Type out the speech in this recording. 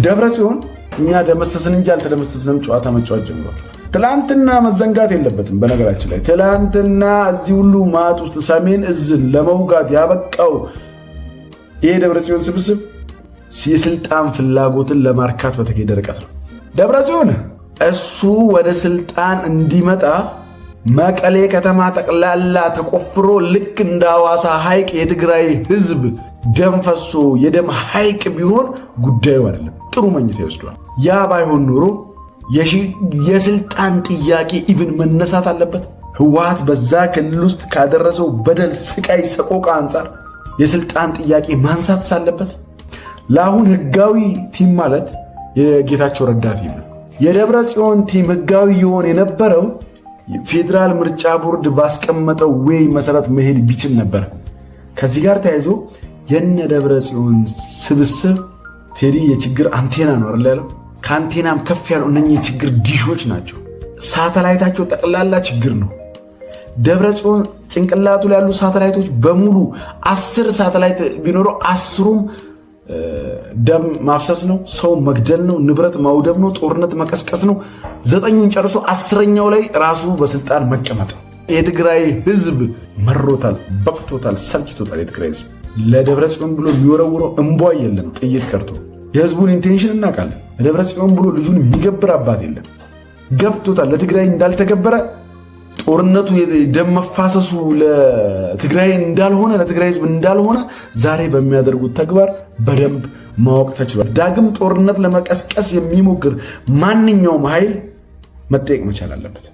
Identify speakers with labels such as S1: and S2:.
S1: ደብረ ጽዮን እኛ ደመሰስን እንጂ አልተደመሰስንም ጨዋታ መጫወት ጀምሯል። ትላንትና መዘንጋት የለበትም። በነገራችን ላይ ትላንትና እዚህ ሁሉ ማጥ ውስጥ ሰሜን እዝን ለመውጋት ያበቃው ይሄ ደብረ ጽዮን ስብስብ የስልጣን ፍላጎትን ለማርካት በተካሄደ ርቀት ነው። ደብረ ጽዮን እሱ ወደ ስልጣን እንዲመጣ መቀሌ ከተማ ጠቅላላ ተቆፍሮ ልክ እንደ ሐዋሳ ሐይቅ የትግራይ ህዝብ ደም ፈሶ የደም ሐይቅ ቢሆን ጉዳዩ አይደለም፣ ጥሩ መኝታ ይወስዷል። ያ ባይሆን ኖሮ የስልጣን ጥያቄ ኢቭን መነሳት አለበት። ህወሓት በዛ ክልል ውስጥ ካደረሰው በደል፣ ስቃይ፣ ሰቆቃ አንጻር የስልጣን ጥያቄ ማንሳት ሳለበት ለአሁን ህጋዊ ቲም ማለት የጌታቸው ረዳ ቲም ነው። የደብረ ጽዮን ቲም ህጋዊ ይሆን የነበረው ፌዴራል ምርጫ ቦርድ ባስቀመጠው ወይ መሰረት መሄድ ቢችል ነበር። ከዚህ ጋር ተያይዞ የነ ደብረ ጽዮን ስብስብ ቴዲ የችግር አንቴና ነው አይደል ያለው። ከአንቴናም ከፍ ያለው እነኚህ የችግር ዲሾች ናቸው። ሳተላይታቸው ጠቅላላ ችግር ነው። ደብረ ጽዮን ጭንቅላቱ ላይ ያሉ ሳተላይቶች በሙሉ 10 ሳተላይት ቢኖረው 10ሩም ደም ማፍሰስ ነው፣ ሰው መግደል ነው፣ ንብረት ማውደም ነው፣ ጦርነት መቀስቀስ ነው። 9ኙን ጨርሶ 10ኛው ላይ ራሱ በስልጣን መቀመጥ ነው። የትግራይ ህዝብ መሮታል፣ በቅቶታል፣ ሰልችቶታል። የትግራይ ህዝብ ለደብረ ጽዮን ብሎ የሚወረውረው እንቧይ የለም፣ ጥይት ቀርቶ። የህዝቡን ኢንቴንሽን እናውቃለን። ለደብረ ጽዮን ብሎ ልጁን የሚገብር አባት የለም። ገብቶታል። ለትግራይ እንዳልተገበረ ጦርነቱ ደም መፋሰሱ ለትግራይ እንዳልሆነ ለትግራይ ህዝብ እንዳልሆነ ዛሬ በሚያደርጉት ተግባር በደንብ ማወቅ ተችሏል። ዳግም ጦርነት ለመቀስቀስ የሚሞክር ማንኛውም ኃይል መጠየቅ መቻል አለበት።